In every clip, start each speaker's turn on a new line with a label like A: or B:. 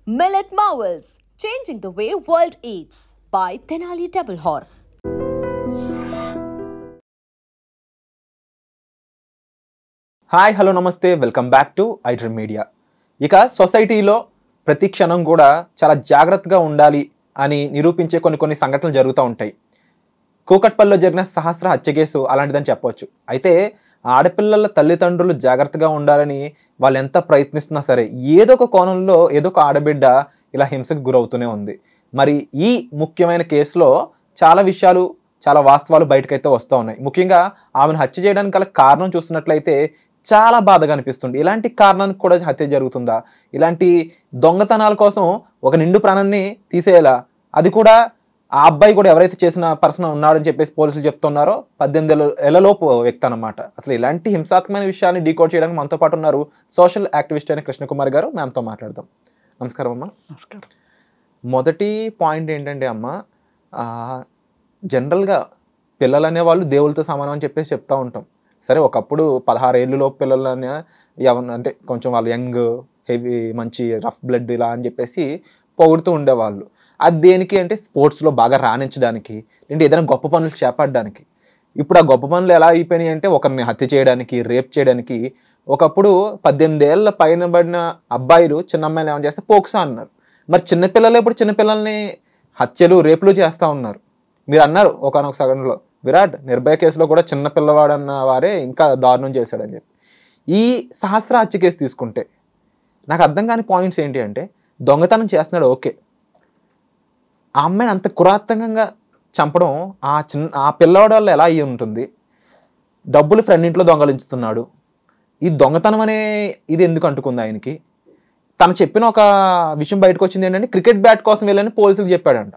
A: Millet Marvels, changing the way world eats by Tenali Double Horse.
B: Hi hello నమస్తే welcome back to iDream Media. ఇక సొసైటీలో ప్రతి క్షణం కూడా చాలా జాగ్రత్తగా ఉండాలి అని నిరూపించే కొన్ని సంఘటనలు జరుగుతూ ఉంటాయి. కూకట్పల్లిలో జరిగిన సహస్ర హత్య కేసు అలాంటిదని చెప్పవచ్చు. అయితే ఆడపిల్లల తల్లిదండ్రులు జాగ్రత్తగా ఉండాలని వాళ్ళు ఎంత ప్రయత్నిస్తున్నా సరే ఏదో ఒక కోణంలో ఏదో ఒక ఆడబిడ్డ ఇలా హింసకు గురవుతూనే ఉంది. మరి ఈ ముఖ్యమైన కేసులో చాలా విషయాలు చాలా వాస్తవాలు బయటకైతే వస్తూ ఉన్నాయి. ముఖ్యంగా ఆమెను హత్య చేయడానికి గల కారణం చూస్తున్నట్లయితే చాలా బాధగా అనిపిస్తుంది. ఇలాంటి కారణానికి కూడా హత్య జరుగుతుందా? ఇలాంటి దొంగతనాల కోసం ఒక నిండు ప్రాణాన్ని తీసేయాలా? అది కూడా ఆ అబ్బాయి కూడా ఎవరైతే చేసిన పర్సన్ ఉన్నాడని చెప్పేసి పోలీసులు చెప్తున్నారో 18 ఏళ్లలోపు వ్యక్తి అన్నమాట. అసలు ఇలాంటి హింసాత్మకమైన విషయాన్ని డీకోడ్ చేయడానికి మనతో పాటు ఉన్నారు సోషల్ యాక్టివిస్ట్ అయిన కృష్ణకుమార్ గారు. మ్యామ్తో మాట్లాడదాం. నమస్కారం అమ్మ.
C: నమస్కారం.
B: మొదటి పాయింట్ ఏంటంటే అమ్మ, జనరల్గా పిల్లలు అనేవాళ్ళు దేవుళ్ళతో సమానం అని చెప్పేసి చెప్తూ ఉంటాం. సరే, ఒకప్పుడు 16 ఏళ్ళలోపు పిల్లలు అంటే కొంచెం వాళ్ళు యంగ్, హెవీ, మంచి రఫ్ బ్లడ్ ఇలా అని చెప్పేసి పొగుడుతూ ఉండేవాళ్ళు. అది దేనికి అంటే స్పోర్ట్స్లో బాగా రాణించడానికి, లేదంటే ఏదైనా గొప్ప పనులు చేపట్టడానికి. ఇప్పుడు ఆ గొప్ప పనులు ఎలా అయిపోయినాయి అంటే ఒకరిని హత్య చేయడానికి, రేప్ చేయడానికి. ఒకప్పుడు 18 ఏళ్ళ పైన పడిన అబ్బాయిలు చిన్న అమ్మాయిలు ఏమైనా చేస్తే పోక్సా అన్నారు. మరి చిన్నపిల్లలు ఇప్పుడు చిన్నపిల్లల్ని హత్యలు, రేపులు చేస్తూ ఉన్నారు. మీరు అన్నారు ఒకనొక సగంలో విరాట్ నిర్భయ కేసులో కూడా చిన్న పిల్లవాడు అన్న వారే ఇంకా దారుణం చేశాడని చెప్పి. ఈ సహస్ర హత్య కేసు తీసుకుంటే నాకు అర్థం కాని పాయింట్స్ ఏంటి అంటే, దొంగతనం చేస్తున్నాడు ఓకే, ఆ అమ్మాయిని అంత కురాత్మకంగా చంపడం ఆ పిల్లవాడి వల్ల ఎలా అయ్యి ఉంటుంది? డబ్బులు ఫ్రెండ్ ఇంట్లో దొంగలించుతున్నాడు. ఈ దొంగతనం అనే ఇది ఎందుకు అంటుకుంది ఆయనకి? తను చెప్పిన ఒక విషయం బయటకు వచ్చింది ఏంటంటే క్రికెట్ బ్యాట్ కోసం వెళ్ళని పోలీసులు చెప్పాడంట.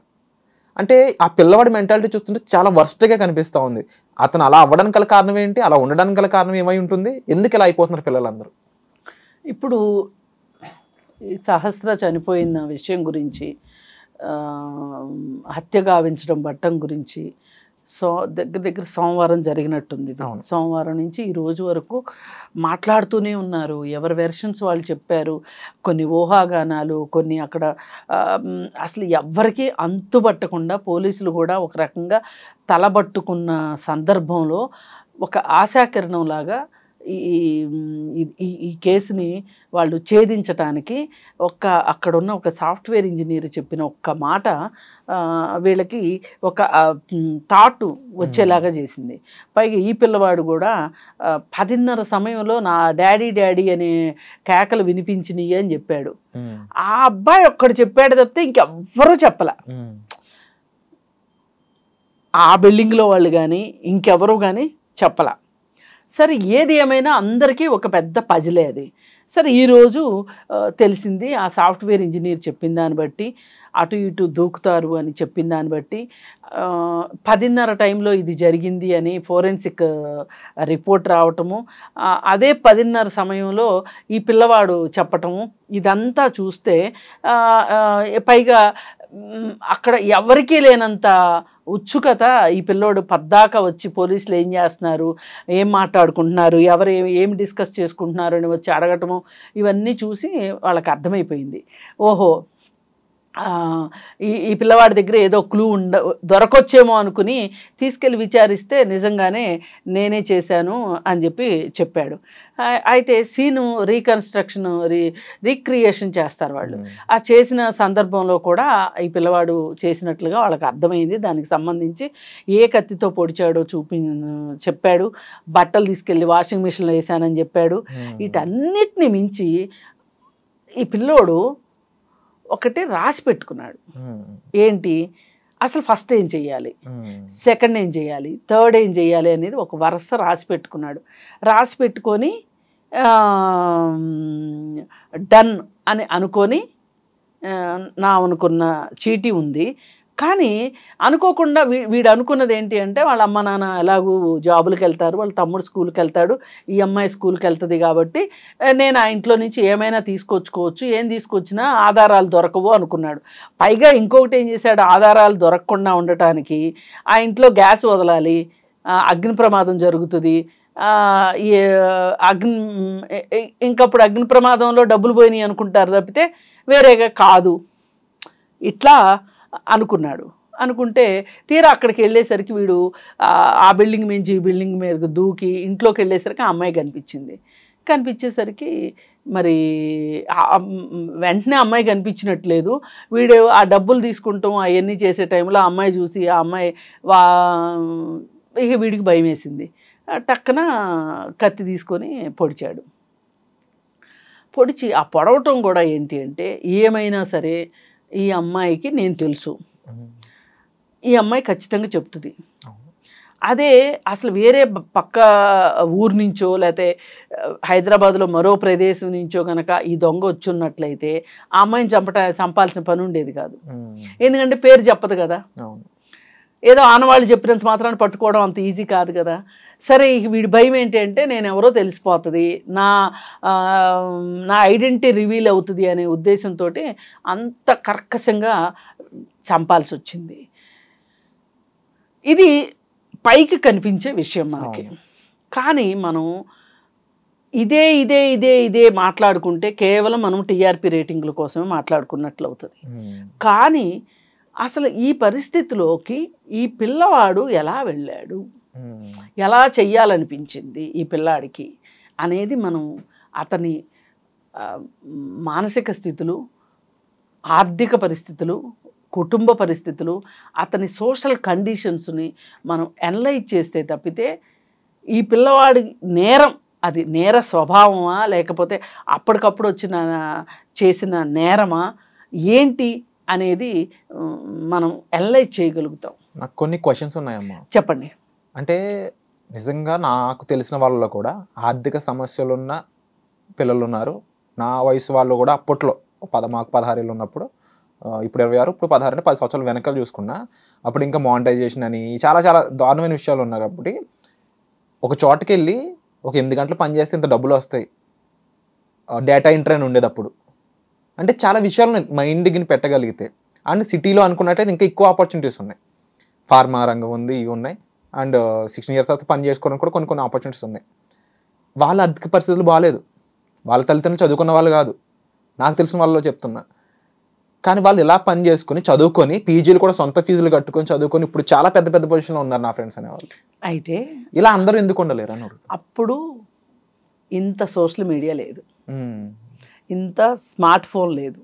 B: అంటే ఆ పిల్లవాడి మెంటాలిటీ చూస్తుంటే చాలా వర్స్ట్గా కనిపిస్తూ ఉంది. అతను అలా అవ్వడానికి గల కారణం ఏంటి? అలా ఉండడానికి గల కారణం ఏమై ఉంటుంది? ఎందుకు ఇలా అయిపోతున్నారు పిల్లలందరూ?
C: ఇప్పుడు ఈ సహస్ర చనిపోయిన విషయం గురించి, హత్య గావించడం బట్టం గురించి దగ్గర సోమవారం జరిగినట్టుంది. సోమవారం నుంచి ఈ రోజు వరకు మాట్లాడుతూనే ఉన్నారు. ఎవరి వెర్షన్స్ వాళ్ళు చెప్పారు. కొన్ని ఊహాగానాలు, కొన్ని అక్కడ అసలు ఎవ్వరికీ అంతుబట్టకుండా పోలీసులు కూడా ఒక రకంగా తలబట్టుకున్న సందర్భంలో ఒక ఆశాకిరణంలాగా ఈ కేసుని వాళ్ళు ఛేదించటానికి అక్కడున్న ఒక సాఫ్ట్వేర్ ఇంజనీర్ చెప్పిన ఒక్క మాట వీళ్ళకి ఒక థాట్ వచ్చేలాగా చేసింది. పైగా ఈ పిల్లవాడు కూడా 10:30 సమయంలో నా డాడీ అనే కేకలు వినిపించినాయి అని చెప్పాడు. ఆ అబ్బాయి ఒక్కడు చెప్పాడు తప్పితే ఇంకెవ్వరూ చెప్పలే. ఆ బిల్డింగ్లో వాళ్ళు కానీ ఇంకెవరూ కానీ చెప్పలా. సరే, ఏది ఏమైనా అందరికీ ఒక పెద్ద పజిలే అది. సరే, ఈరోజు తెలిసింది ఆ సాఫ్ట్వేర్ ఇంజనీర్ చెప్పిన దాన్ని బట్టి, అటు ఇటు దూకుతారు అని చెప్పిన దాన్ని బట్టి 10:30 టైంలో ఇది జరిగింది అని ఫోరెన్సిక్ రిపోర్ట్ రావటము, అదే 10:30 సమయంలో ఈ పిల్లవాడు చెప్పటము, ఇదంతా చూస్తే పైగా అక్కడ ఎవరికీ లేనంత ఉత్సుకత ఈ పిల్లోడు పద్దాకా వచ్చి పోలీసులు ఏం చేస్తున్నారు, ఏం మాట్లాడుకుంటున్నారు, ఎవరు ఏం డిస్కస్ చేసుకుంటున్నారు అని వచ్చి అడగటము, ఇవన్నీ చూసి వాళ్ళకి అర్థమైపోయింది. ఓహో, ఈ పిల్లవాడి దగ్గర ఏదో క్లూ దొరకొచ్చేమో అనుకుని తీసుకెళ్ళి విచారిస్తే నిజంగానే నేనే చేశాను అని చెప్పాడు. అయితే సీను రీక్రియేషన్ చేస్తారు వాళ్ళు. ఆ చేసిన సందర్భంలో కూడా ఈ పిల్లవాడు చేసినట్లుగా వాళ్ళకి అర్థమైంది. దానికి సంబంధించి ఏ కత్తితో పొడిచాడో చెప్పాడు. బట్టలు తీసుకెళ్ళి వాషింగ్ మిషన్లో వేసానని చెప్పాడు. వీటన్నిటిని మించి ఈ పిల్లోడు ఒకటి రాసి పెట్టుకున్నాడు. ఏంటి అసలు ఫస్ట్ ఏం చెయ్యాలి, సెకండ్ ఏం చేయాలి, థర్డ్ ఏం చేయాలి అనేది ఒక వరుస రాసి పెట్టుకున్నాడు. రాసి పెట్టుకొని డన్ అని అనుకొని అనుకున్న చీటీ ఉంది. కానీ అనుకోకుండా వీడు అనుకున్నది ఏంటి అంటే, వాళ్ళ అమ్మ నాన్న ఎలాగూ జాబులకు వెళ్తారు, వాళ్ళ తమ్ముడు స్కూల్కి వెళ్తాడు, ఈ అమ్మాయి స్కూల్కి వెళ్తుంది కాబట్టి నేను ఆ ఇంట్లో నుంచి ఏమైనా తీసుకొచ్చుకోవచ్చు, ఏం తీసుకొచ్చినా ఆధారాలు దొరకవు అనుకున్నాడు. పైగా ఇంకొకటి ఏం చేశాడు, ఆధారాలు దొరకకుండా ఉండటానికి ఆ ఇంట్లో గ్యాస్ వదలాలి, అగ్ని ప్రమాదం జరుగుతుంది, ఇంకప్పుడు అగ్ని ప్రమాదంలో డబ్బులు పోయినాయి అనుకుంటారు తప్పితే వేరేగా కాదు ఇట్లా అనుకున్నాడు. అనుకుంటే తీరా అక్కడికి వెళ్ళేసరికి వీడు ఆ బిల్డింగ్ నుంచి ఈ బిల్డింగ్ మీద దూకి ఇంట్లోకి వెళ్ళేసరికి ఆ అమ్మాయి కనిపించేసరికి మరి వెంటనే అమ్మాయి కనిపించినట్లేదు. వీడు ఆ డబ్బులు తీసుకుంటాం అవన్నీ చేసే టైంలో ఆ అమ్మాయి చూసి ఆ అమ్మాయి ఇక వీడికి భయం వేసింది. టక్కన కత్తి తీసుకొని పొడిచాడు. పొడిచి ఆ పొడవటం కూడా ఏంటి అంటే ఏమైనా సరే ఈ అమ్మాయికి నేను తెలుసు, ఈ అమ్మాయి ఖచ్చితంగా చెప్తుంది. అదే అసలు వేరే పక్క ఊరు నుంచో లేకపోతే హైదరాబాద్లో మరో ప్రదేశం నుంచో కనుక ఈ దొంగ వచ్చున్నట్లయితే ఆ అమ్మాయిని చంపాల్సిన పని ఉండేది కాదు. ఎందుకంటే పేరు చెప్పదు కదా, ఏదో ఆనవాళ్ళు చెప్పినంత మాత్రాన్ని పట్టుకోవడం అంత ఈజీ కాదు కదా. సరే వీడి భయం ఏంటి అంటే నేను ఎవరో తెలిసిపోతుంది, నా ఐడెంటిటీ రివీల్ అవుతుంది అనే ఉద్దేశంతో అంత కర్కశంగా చంపాల్సి వచ్చింది. ఇది పైకి కనిపించే విషయం మనకి. కానీ మనం ఇదే మాట్లాడుకుంటే కేవలం మనం టీఆర్పీ రేటింగ్ల కోసమే మాట్లాడుకున్నట్లు అవుతుంది. కానీ అసలు ఈ పరిస్థితిలోకి ఈ పిల్లవాడు ఎలా వెళ్ళాడు, ఎలా చెయ్యాలనిపించింది ఈ పిల్లాడికి అనేది మనం అతని మానసిక స్థితులు, ఆర్థిక పరిస్థితులు, కుటుంబ పరిస్థితులు, అతని సోషల్ కండిషన్స్ని మనం అనలైజ్ చేస్తే తప్పితే ఈ పిల్లవాడి నేరం అది నేర స్వభావమా లేకపోతే అప్పటికప్పుడు చేసిన నేరమా ఏంటి అనేది మనం అనలైజ్ చేయగలుగుతాం.
B: నాకు కొన్ని క్వశ్చన్స్ ఉన్నాయమ్మా.
C: చెప్పండి.
B: అంటే నిజంగా నాకు తెలిసిన వాళ్ళలో కూడా ఆర్థిక సమస్యలు ఉన్న పిల్లలు ఉన్నారు. నా వయసు వాళ్ళు కూడా అప్పట్లో మాకు 16 ఏళ్ళు ఉన్నప్పుడు, ఇప్పుడు 26, ఇప్పుడు 16 అంటే 10 సంవత్సరాలు వెనకాల చూసుకున్నా, అప్పుడు ఇంకా మానిటైజేషన్ అని చాలా చాలా దారుణమైన విషయాలు ఉన్నాయి. కాబట్టి ఒక చోటుకి వెళ్ళి ఒక 8 గంటలు పని చేస్తే ఇంత డబ్బులు వస్తాయి, డేటా ఎంట్రీ అని ఉండేది అప్పుడు. అంటే చాలా విషయాలు మైండ్కి పెట్టగలిగితే, అండ్ సిటీలో అనుకున్నట్టయితే ఇంకా ఎక్కువ ఆపర్చునిటీస్ ఉన్నాయి. ఫార్మా రంగం ఉంది, ఇవి ఉన్నాయి. అండ్ 16 years తర్వాత పని చేసుకోవడానికి కూడా కొన్ని ఆపర్చునిటీస్ ఉన్నాయి. వాళ్ళ ఆర్థిక పరిస్థితులు బాగాలేదు, వాళ్ళ తల్లిదండ్రులు చదువుకున్న వాళ్ళు కాదు, నాకు తెలిసిన వాళ్ళలో చెప్తున్నా. కానీ వాళ్ళు ఇలా పని చేసుకుని చదువుకొని పీజీలు కూడా సొంత ఫీజులు కట్టుకొని చదువుకొని ఇప్పుడు చాలా పెద్ద పెద్ద పొజిషన్లో ఉన్నారు నా ఫ్రెండ్స్ అనేవాళ్ళు.
C: అయితే
B: ఇలా అందరూ ఎందుకు ఉండలేరు అని అడుగుతారు.
C: అప్పుడు ఇంత సోషల్ మీడియా లేదు, ఇంత స్మార్ట్ ఫోన్ లేదు.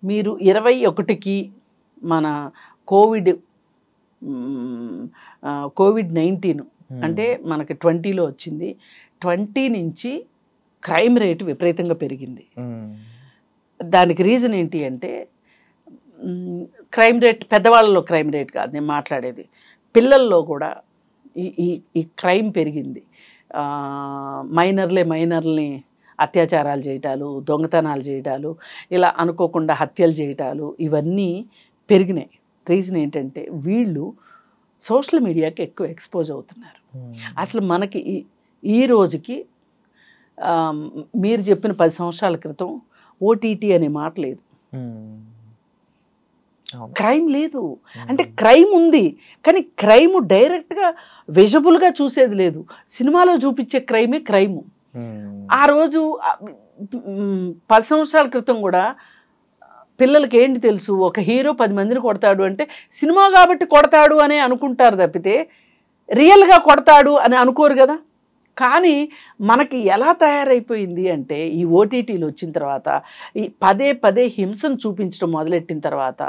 C: మీరు 21కి మన కోవిడ్-19 అంటే మనకి 20లో వచ్చింది. 20 నుంచి క్రైమ్ రేటు విపరీతంగా పెరిగింది. దానికి రీజన్ ఏంటి అంటే క్రైమ్ రేట్ పెద్దవాళ్ళలో క్రైమ్ రేట్ కాదు నేను మాట్లాడేది, పిల్లల్లో కూడా ఈ క్రైమ్ పెరిగింది. మైనర్లని అత్యాచారాలు చేయటాలు, దొంగతనాలు చేయటాలు, ఇలా అనుకోకుండా హత్యలు చేయటాలు ఇవన్నీ పెరిగినాయి. రీజన్ ఏంటంటే వీళ్ళు సోషల్ మీడియాకి ఎక్కువ ఎక్స్పోజ్ అవుతున్నారు. అసలు మనకి ఈ రోజుకి మీరు చెప్పిన 10 సంవత్సరాల క్రితం ఓటీటీ అనే మాట లేదు, క్రైమ్ లేదు. అంటే క్రైమ్ ఉంది కానీ క్రైమ్ డైరెక్ట్గా విజబుల్గా చూసేది లేదు. సినిమాలో చూపించే క్రైమే క్రైము. ఆ రోజు 10 సంవత్సరాల క్రితం కూడా పిల్లలకి ఏంటి తెలుసు, ఒక హీరో 10 మందిని కొడతాడు అంటే సినిమా కాబట్టి కొడతాడు అనే అనుకుంటారు తప్పితే రియల్గా కొడతాడు అని అనుకోరు కదా. కానీ మనకి ఎలా తయారైపోయింది అంటే ఈ ఓటీటీలు వచ్చిన తర్వాత ఈ పదే హింసను చూపించడం మొదలెట్టిన తర్వాత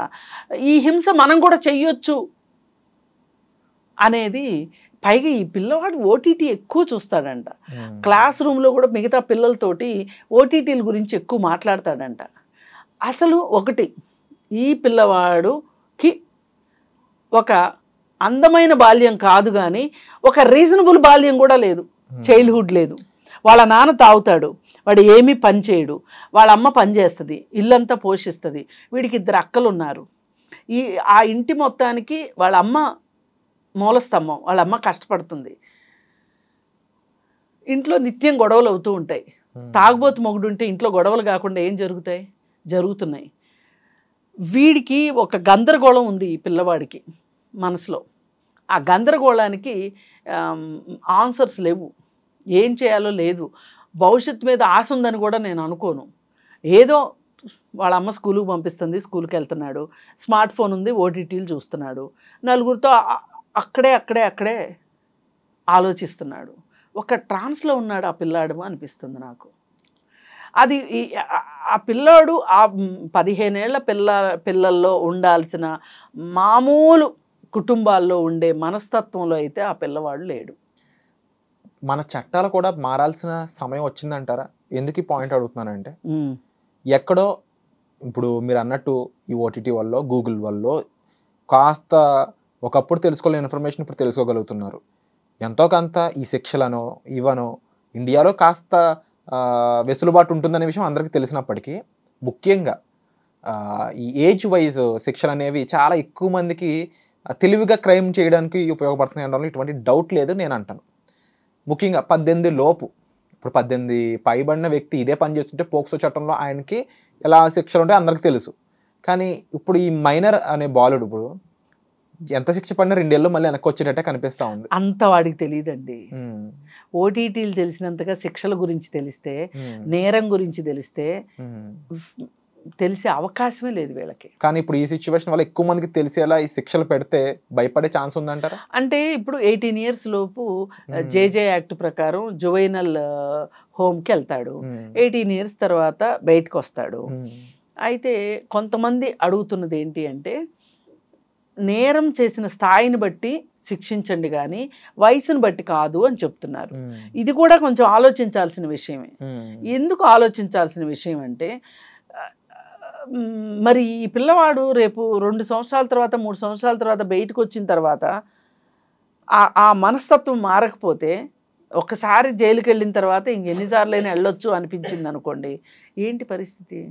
C: ఈ హింస మనం కూడా చెయ్యొచ్చు అనేది, పైగా ఈ పిల్లవాడు ఓటీటీ ఎక్కువ చూస్తాడంట. క్లాస్ రూమ్లో కూడా మిగతా పిల్లలతోటి ఓటీటీల గురించి ఎక్కువ మాట్లాడతాడంట. అసలు ఒకటి ఈ పిల్లవాడుకి ఒక అందమైన బాల్యం కాదు కానీ ఒక రీజనబుల్ బాల్యం కూడా లేదు, చైల్డ్హుడ్ లేదు. వాళ్ళ నాన్న తాగుతాడు, వాడు ఏమీ పని చేయడు, వాళ్ళ అమ్మ పని చేస్తుంది, ఇల్లంతా పోషిస్తుంది. వీడికి 2 అక్కలు ఉన్నారు. ఆ ఇంటి మొత్తానికి వాళ్ళ అమ్మ మూలస్తంభం, వాళ్ళ అమ్మ కష్టపడుతుంది. ఇంట్లో నిత్యం గొడవలు అవుతూ ఉంటాయి. తాగుబోతు మొగుడుంటే ఇంట్లో గొడవలు కాకుండా ఏం జరుగుతాయి? జరుగుతున్నాయి. వీడికి ఒక గందరగోళం ఉంది ఈ పిల్లవాడికి మనసులో. ఆ గందరగోళానికి ఆన్సర్స్ లేవు, ఏం చేయాలో లేదు. భవిష్యత్తు మీద ఆశ ఉందని కూడా నేను అనుకోను. ఏదో వాళ్ళ అమ్మ స్కూల్కి పంపిస్తుంది, స్కూల్కి వెళ్తున్నాడు, స్మార్ట్ ఫోన్ ఉంది, ఓటీటీలు చూస్తున్నాడు, నలుగురితో అక్కడే ఆలోచిస్తున్నాడు. ఒక ట్రాన్స్లో ఉన్నాడు ఆ పిల్లాడు అనిపిస్తుంది నాకు. అది ఆ పిల్లాడు ఆ 15 ఏళ్ల పిల్లల్లో ఉండాల్సిన మామూలు కుటుంబాల్లో ఉండే మనస్తత్వంలో అయితే ఆ పిల్లవాడు లేడు.
B: మన చట్టాలు కూడా మారాల్సిన సమయం వచ్చిందంటారా? ఎందుకు ఈ పాయింట్ అడుగుతున్నానంటే, ఎక్కడో ఇప్పుడు మీరు అన్నట్టు ఈ ఓటీటీ వల్ల, గూగుల్ వల్ల కాస్త ఒకప్పుడు తెలుసుకోలేని ఇన్ఫర్మేషన్ ఇప్పుడు తెలుసుకోగలుగుతున్నారు. ఎంతో కొంత ఈ శిక్షలనో ఇవనో ఇండియాలో కాస్త వెసులుబాటు ఉంటుందనే విషయం అందరికీ తెలిసినప్పటికీ, ముఖ్యంగా ఈ ఏజ్ వైజ్ శిక్షలు అనేవి చాలా ఎక్కువ మందికి తెలివిగా క్రైమ్ చేయడానికి ఉపయోగపడుతున్నాయి అనడంలో ఎటువంటి డౌట్ లేదు నేను అంటాను. ముఖ్యంగా 18 లోపు, ఇప్పుడు 18 పైబడిన వ్యక్తి ఇదే పని చేస్తుంటే పోక్సో చట్టంలో ఆయనకి ఎలా శిక్షలు ఉంటాయో అందరికీ తెలుసు. కానీ ఇప్పుడు ఈ మైనర్ అనే బాలుడు ఇప్పుడు ఎంత శిక్ష పడినా 2 ఏళ్ళు మళ్ళీ వెనక్కి వచ్చేటట్టే కనిపిస్తూ ఉంది.
C: అంత వాడికి తెలియదండి. ఓటీటీలు తెలిసినంతగా శిక్షల గురించి తెలిస్తే, నేరం గురించి తెలిస్తే తెలిసే అవకాశమే లేదు వీళ్ళకి.
B: కానీ ఇప్పుడు ఈ సిచ్యువేషన్ వల్ల ఎక్కువ మందికి తెలిసేలా ఈ శిక్షలు పెడితే భయపడే ఛాన్స్ ఉందంటారా?
C: అంటే ఇప్పుడు 18 years లోపు జేజే యాక్ట్ ప్రకారం జువైనల్ హోమ్కి వెళ్తాడు, 18 years తర్వాత బయటకు వస్తాడు. అయితే కొంతమంది అడుగుతున్నది ఏంటి అంటే, నేరం చేసిన స్థాయిని బట్టి శిక్షించండి కానీ వయసును బట్టి కాదు అని చెప్తున్నారు. ఇది కూడా కొంచెం ఆలోచించాల్సిన విషయమే. ఎందుకు ఆలోచించాల్సిన విషయం అంటే, మరి ఈ పిల్లవాడు రేపు 2 సంవత్సరాల తర్వాత 3 సంవత్సరాల తర్వాత బయటకు వచ్చిన తర్వాత ఆ మనస్తత్వం మారకపోతే, ఒకసారి జైలుకి వెళ్ళిన తర్వాత ఇంకెన్నిసార్లైనా వెళ్ళొచ్చు అనిపించింది అనుకోండి, ఏంటి పరిస్థితి?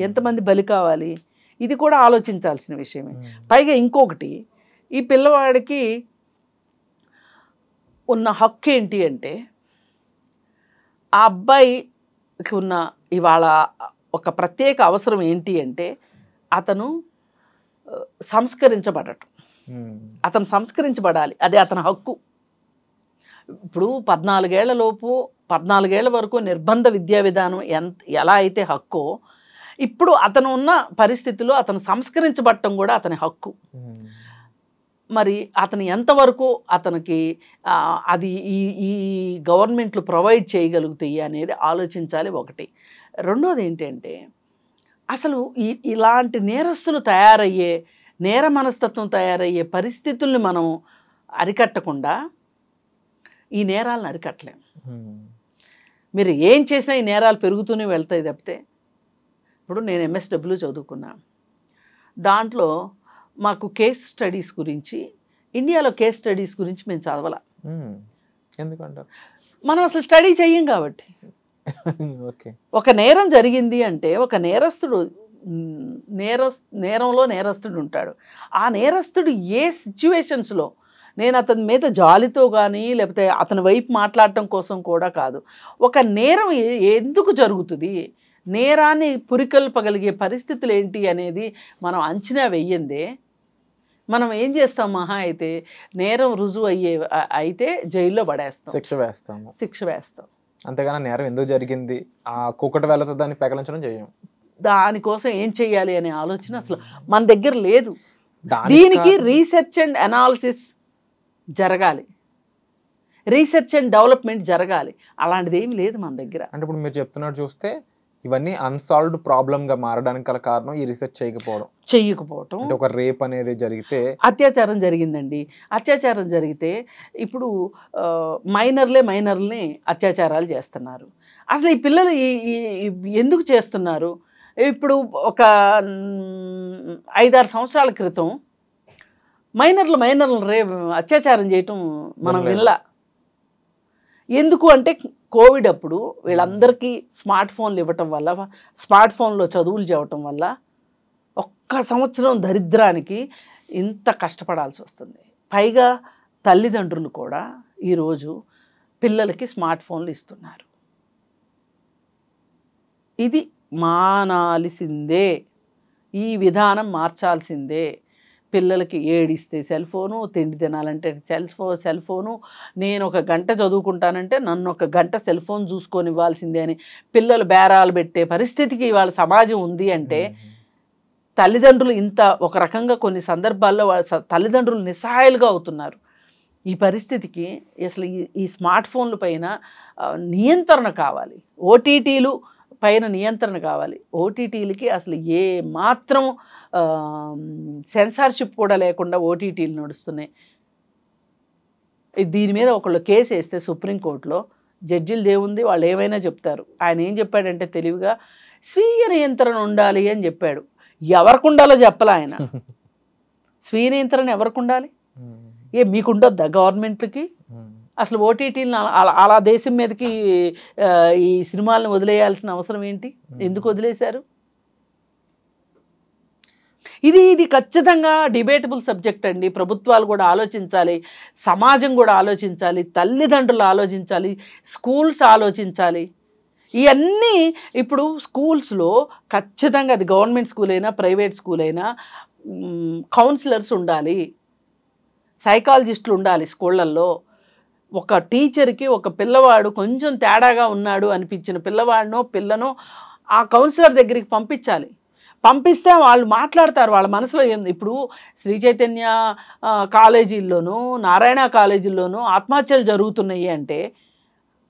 C: ఎంతమంది బలి కావాలి? ఇది కూడా ఆలోచించాల్సిన విషయమే. పైగా ఇంకొకటి, ఈ పిల్లవాడికి ఉన్న హక్కు ఏంటి అంటే, ఆ అబ్బాయికి ఉన్న ఇవాళ ఒక ప్రత్యేక అవసరం ఏంటి అంటే, అతను సంస్కరించబడటం. అతను సంస్కరించబడాలి, అది అతని హక్కు. ఇప్పుడు 14 ఏళ్ల లోపు 14 ఏళ్ల వరకు నిర్బంధ విద్యా విధానం ఎలా అయితే హక్కో, ఇప్పుడు అతను ఉన్న పరిస్థితుల్లో అతను సంస్కరించబడటం కూడా అతని హక్కు. మరి అతను ఎంతవరకు అతనికి అది ఈ గవర్నమెంట్లు ప్రొవైడ్ చేయగలుగుతాయి అనేది ఆలోచించాలి ఒకటి. రెండోది ఏంటంటే, అసలు ఇలాంటి నేరస్తులు తయారయ్యే, నేర మనస్తత్వం తయారయ్యే పరిస్థితుల్ని మనం అరికట్టకుండా ఈ నేరాలను అరికట్టలేము. మీరు ఏం చేసినా ఈ నేరాలు పెరుగుతూనే వెళ్తాయి తప్పితే. ఇప్పుడు నేను MSW చదువుకున్నా, దాంట్లో మాకు కేస్ స్టడీస్ గురించి, ఇండియాలో కేస్ స్టడీస్ గురించి మేము చదవాల.
B: ఎందుకంటారు?
C: మనం అసలు స్టడీ చెయ్యం కాబట్టి. ఒక నేరం జరిగింది అంటే ఒక నేరస్తుడు నేరంలో నేరస్తుడు ఉంటాడు. ఆ నేరస్తుడు ఏ సిచ్యువేషన్స్లో, నేను అతని మీద జాలితో కానీ లేకపోతే అతని వైపు మాట్లాడటం కోసం కూడా కాదు, ఒక నేరం ఎందుకు జరుగుతుంది, నేరాన్ని పురికొల్పగలిగే పరిస్థితులు ఏంటి అనేది మనం అంచనా వెయ్యిందే మనం ఏం చేస్తాం? మహా అయితే నేరం రుజువు అయితే జైల్లో పడేస్తాం, శిక్ష వేస్తాం.
B: అంతేగాని నేరం ఎందుకు జరిగింది, ఆ కుక్కట వేళతో దాన్ని పెకలించడం చేయం.
C: దానికోసం ఏం చెయ్యాలి అనే ఆలోచన అసలు మన దగ్గర లేదు. దీనికి రీసెర్చ్ అండ్ అనాలిసిస్ జరగాలి, రీసెర్చ్ అండ్ డెవలప్మెంట్ జరగాలి. అలాంటిది ఏమి లేదు మన దగ్గర.
B: అంటే ఇప్పుడు మీరు చెప్తున్నట్టు చూస్తే ఇవన్నీ అన్సాల్వ్డ్ ప్రాబ్లంగా మారడానికి గల కారణం ఈ రీసెర్చ్ చేయకపోవడం. అంటే ఒక రేప్ అనేది జరిగితే,
C: అత్యాచారం జరిగిందండి, అత్యాచారం జరిగితే ఇప్పుడు మైనర్లని అత్యాచారాలు చేస్తున్నారు. అసలు ఈ పిల్లలు ఎందుకు చేస్తున్నారు? ఇప్పుడు ఒక 5-6 సంవత్సరాల క్రితం మైనర్లు అత్యాచారం చేయటం మనం వినలా. ఎందుకు అంటే కోవిడ్ అప్పుడు వీళ్ళందరికీ స్మార్ట్ ఫోన్లు ఇవ్వటం వల్ల, స్మార్ట్ ఫోన్లో చదువులు చెప్పటం వల్ల 1 సంవత్సరం దరిద్రానికి ఇంత కష్టపడాల్సి వస్తుంది. పైగా తల్లిదండ్రులు కూడా ఈరోజు పిల్లలకి స్మార్ట్ ఫోన్లు ఇస్తున్నారు. ఇది మానాల్సిందే, ఈ విధానం మార్చాల్సిందే. పిల్లలకి ఏడిస్తే సెల్ ఫోను, తిండి తినాలంటే సెల్ ఫోను, నేను 1 గంట చదువుకుంటానంటే నన్ను 1 గంట సెల్ ఫోన్ చూసుకొని ఇవ్వాల్సిందే అని పిల్లలు బేరాలు పెట్టే పరిస్థితికి ఇవాళ సమాజం ఉంది అంటే తల్లిదండ్రులు ఇంత ఒక రకంగా కొన్ని సందర్భాల్లో తల్లిదండ్రులు నిస్సహాయాలుగా అవుతున్నారు. ఈ పరిస్థితికి అసలు ఈ స్మార్ట్ ఫోన్ల పైన నియంత్రణ కావాలి, ఓటీటీలు పైన నియంత్రణ కావాలి. ఓటీటీలకి అసలు ఏ మాత్రం సెన్సార్షిప్ కూడా లేకుండా ఓటీటీలు నడుస్తున్నాయి. దీని మీద ఒకళ్ళు కేసు వేస్తే సుప్రీంకోర్టులో జడ్జిలు దేవుంది, వాళ్ళు ఏమైనా చెప్తారు. ఆయన ఏం చెప్పాడంటే తెలివిగా స్వీయ నియంత్రణ ఉండాలి అని చెప్పాడు. ఎవరికి ఉండాలో చెప్పాలి ఆయన. స్వీయ నియంత్రణ ఎవరికి ఉండాలి? మీకు ఉండొద్దా గవర్నమెంట్లకి? అసలు ఓటీటీలను అలా దేశం మీదకి ఈ సినిమాలను వదిలేయాల్సిన అవసరం ఏంటి? ఎందుకు వదిలేశారు? ఇది ఖచ్చితంగా డిబేటబుల్ సబ్జెక్ట్ అండి. ప్రభుత్వాలు కూడా ఆలోచించాలి, సమాజం కూడా ఆలోచించాలి, తల్లిదండ్రులు ఆలోచించాలి, స్కూల్స్ ఆలోచించాలి. ఇవన్నీ ఇప్పుడు స్కూల్స్లో ఖచ్చితంగా అది గవర్నమెంట్ స్కూల్ అయినా ప్రైవేట్ స్కూల్ అయినా కౌన్సిలర్స్ ఉండాలి, సైకాలజిస్టులు ఉండాలి స్కూళ్ళల్లో. ఒక టీచర్కి ఒక పిల్లవాడు కొంచెం తేడాగా ఉన్నాడు అనిపించిన పిల్లవాడినో పిల్లనో ఆ కౌన్సిలర్ దగ్గరికి పంపించాలి. పంపిస్తే వాళ్ళు మాట్లాడతారు వాళ్ళ మనసులో ఏంది. ఇప్పుడు శ్రీ చైతన్య కాలేజీల్లోనూ నారాయణ కాలేజీల్లోనూ ఆత్మహత్యలు జరుగుతున్నాయి అంటే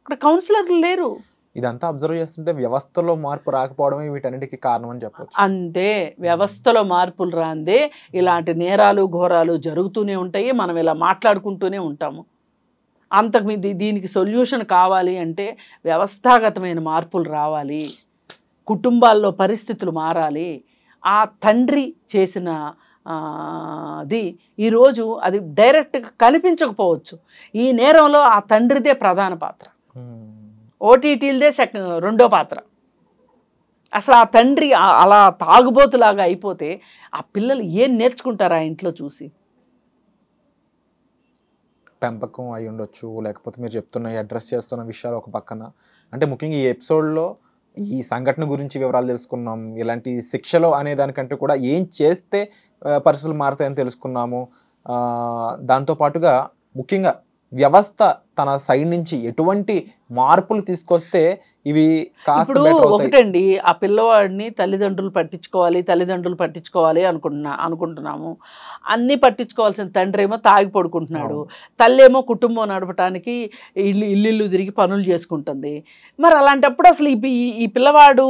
C: అక్కడ కౌన్సిలర్లు లేరు.
B: ఇదంతా అబ్జర్వ్ చేస్తుంటే వ్యవస్థలో మార్పు రాకపోవడమే వీటన్నిటికీ కారణం అని చెప్పొచ్చు.
C: అంతే, వ్యవస్థలో మార్పులు రాందే ఇలాంటి నేరాలు ఘోరాలు జరుగుతూనే ఉంటాయి. మనం ఇలా మాట్లాడుకుంటూనే ఉంటాము. అంతకు దీనికి సొల్యూషన్ కావాలి అంటే వ్యవస్థాగతమైన మార్పులు రావాలి, కుటుంబాల్లో పరిస్థితులు మారాలి. ఆ తండ్రి చేసిన అది ఈరోజు అది డైరెక్ట్గా కనిపించకపోవచ్చు. ఈ నేరంలో ఆ తండ్రిదే ప్రధాన పాత్ర, ఓటీటీలదే రెండో పాత్ర. అసలు ఆ తండ్రి అలా తాగుబోతులాగా అయిపోతే ఆ పిల్లలు ఏం నేర్చుకుంటారు ఆ ఇంట్లో చూసి?
B: పెంపకం అయి ఉండొచ్చు, లేకపోతే మీరు చెప్తున్న అడ్రస్ చేస్తున్న విషయాలు ఒక పక్కన. అంటే ముఖ్యంగా ఈ ఎపిసోడ్లో ఈ సంఘటన గురించి వివరాలు తెలుసుకున్నాం. ఇలాంటి శిక్షలో అనే దానికంటే కూడా ఏం చేస్తే పరిస్థితులు మారుతాయని తెలుసుకున్నాము. దాంతోపాటుగా ముఖ్యంగా వ్యవస్థ తన సైడ్ నుంచి ఎటువంటి మార్పులు తీసుకొస్తే ఇవి కాస్త
C: ఒకటండి. ఆ పిల్లవాడిని తల్లిదండ్రులు పట్టించుకోవాలి అనుకుంటున్నాము. అన్నీ పట్టించుకోవాల్సిన తండ్రి ఏమో తాగి పడుకుంటున్నాడు, తల్లేమో కుటుంబం నడపడానికి ఇల్లు తిరిగి పనులు చేసుకుంటుంది. మరి అలాంటప్పుడు అసలు ఈ పిల్లవాడు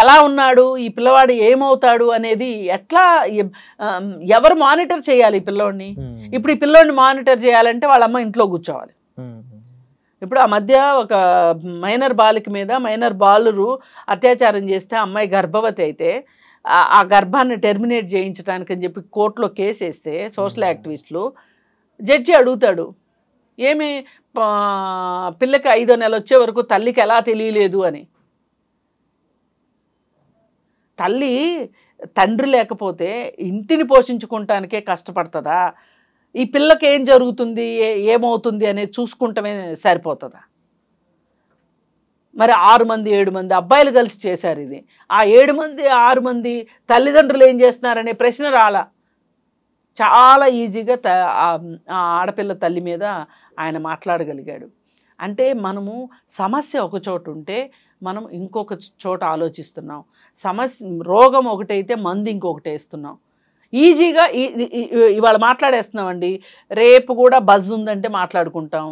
C: ఎలా ఉన్నాడు, ఈ పిల్లవాడు ఏమవుతాడు అనేది ఎట్లా ఎవరు మానిటర్ చేయాలి ఈ పిల్లోడిని? ఇప్పుడు ఈ పిల్లోడిని మానిటర్ చేయాలంటే వాళ్ళమ్మ ఇంట్లో కూర్చోవాలి. ఇప్పుడు ఆ మధ్య ఒక మైనర్ బాలిక మీద మైనర్ బాలురు అత్యాచారం చేస్తే అమ్మాయి గర్భవతి అయితే ఆ గర్భాన్ని టెర్మినేట్ చేయించడానికి అని చెప్పి కోర్టులో కేసు వేస్తే సోషల్ యాక్టివిస్టులు జడ్జి అడుగుతాడు, ఏమి పిల్లకి 5వ నెల వచ్చే వరకు తల్లికి ఎలా తెలియలేదు అని. తండ్రి లేకపోతే ఇంటిని పోషించుకోవటానికే కష్టపడుతుందా? ఈ పిల్లకి ఏం జరుగుతుంది ఏమవుతుంది అనేది చూసుకుంటమే సరిపోతుందా? మరి 6 మంది 7 మంది అబ్బాయిలు కలిసి చేశారు ఇది. ఆ 7 మంది 6 మంది తల్లిదండ్రులు ఏం చేస్తున్నారనే ప్రశ్న రాలా. చాలా ఈజీగా ఆ ఆడపిల్ల తల్లి మీద ఆయన మాట్లాడగలిగాడు. అంటే మనము సమస్య ఒక చోట ఉంటే మనం ఇంకొక చోట ఆలోచిస్తున్నాం. రోగం ఒకటైతే మందు ఇంకొకటి వేస్తున్నాం. ఈజీగా ఇవాళ మాట్లాడేస్తున్నామండి, రేపు కూడా బజ్ ఉందంటే మాట్లాడుకుంటాం,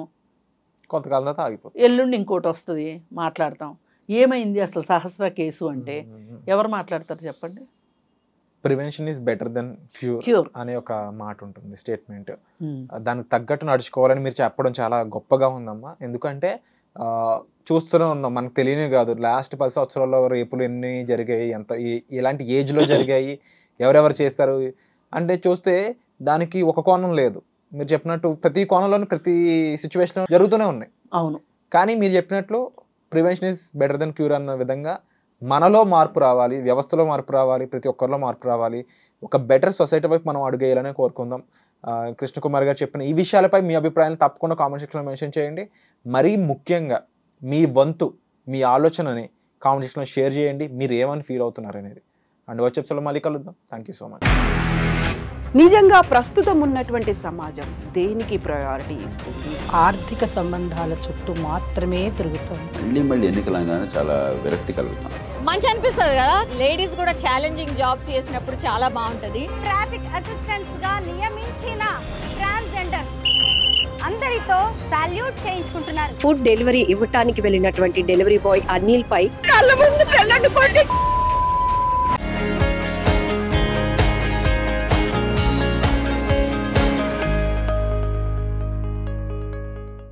B: కొంతకాలం తర్వాత ఆగిపోతుంది,
C: ఎల్లుండి ఇంకోటి వస్తుంది మాట్లాడతాం. ఏమైంది అసలు సహస్ర కేసు అంటే ఎవరు మాట్లాడతారు చెప్పండి?
B: Prevention is better than cure అనే ఒక మాట ఉంటుంది, స్టేట్మెంట్. దానికి తగ్గట్టు నడుచుకోవాలని మీరు చెప్పడం చాలా గొప్పగా ఉందమ్మా. ఎందుకంటే చూస్తూనే ఉన్నాం, మనకు తెలియనే కాదు లాస్ట్ 10 సంవత్సరాల్లో రేపులు ఎన్ని జరిగాయి, ఎంత ఇలాంటి ఏజ్లో జరిగాయి, ఎవరెవరు చేస్తారు అంటే చూస్తే దానికి ఒక కోణం లేదు. మీరు చెప్పినట్టు ప్రతి కోణంలోనూ ప్రతి సిచ్యువేషన్ జరుగుతూనే ఉన్నాయి.
C: అవును,
B: కానీ మీరు చెప్పినట్లు prevention is better than cure అన్న విధంగా మనలో మార్పు రావాలి, వ్యవస్థలో మార్పు రావాలి, ప్రతి ఒక్కరిలో మార్పు రావాలి, ఒక బెటర్ సొసైటీ వైపు మనం అడుగేయాలని కోరుకుందాం. కృష్ణకుమార్ గారు చెప్పిన ఈ విషయాలపై మీ అభిప్రాయాలను తప్పకుండా కామెంట్ సెక్షన్లో మెన్షన్ చేయండి. మరీ ముఖ్యంగా మీ వంతు మీ ఆలోచనని కామెంట్ సెక్షన్లో షేర్ చేయండి, మీరు ఏమని ఫీల్ అవుతున్నారు అనేది. అండ్ వచ్చే ఎపిసోడ్లో మళ్ళీ కలుద్దాం. Thank you so much.
D: నిజంగా ప్రస్తుతం ఉన్నటువంటి సమాజం దేనికి ప్రయారిటీ ఇస్తుంది?
C: ఆర్థిక సంబంధాల చుట్టూ మాత్రమే తిరుగుతుంది.
E: మళ్ళీ ఎన్నికలంగానే చాలా విరక్తి కలుగుతాం.
F: మంచి అనిపిస్తుంది కదా, లేడీస్ కూడా ఛాలెంజింగ్ జాబ్స్ చేసినప్పుడు చాలా బాగుంటది.
G: ట్రాఫిక్ అసిస్టెంట్స్ గా నియమించిన ట్రాన్స్జెండర్స్ అందరితో సాల్యూట్ చేయించుకుంటున్నారు.
H: ఫుడ్ డెలివరీ ఇవ్వటానికి వెళ్ళినటువంటి డెలివరీ బాయ్ అనిల్ పై
G: కళ్ళ ముందు పెళ్ళండుకోండి.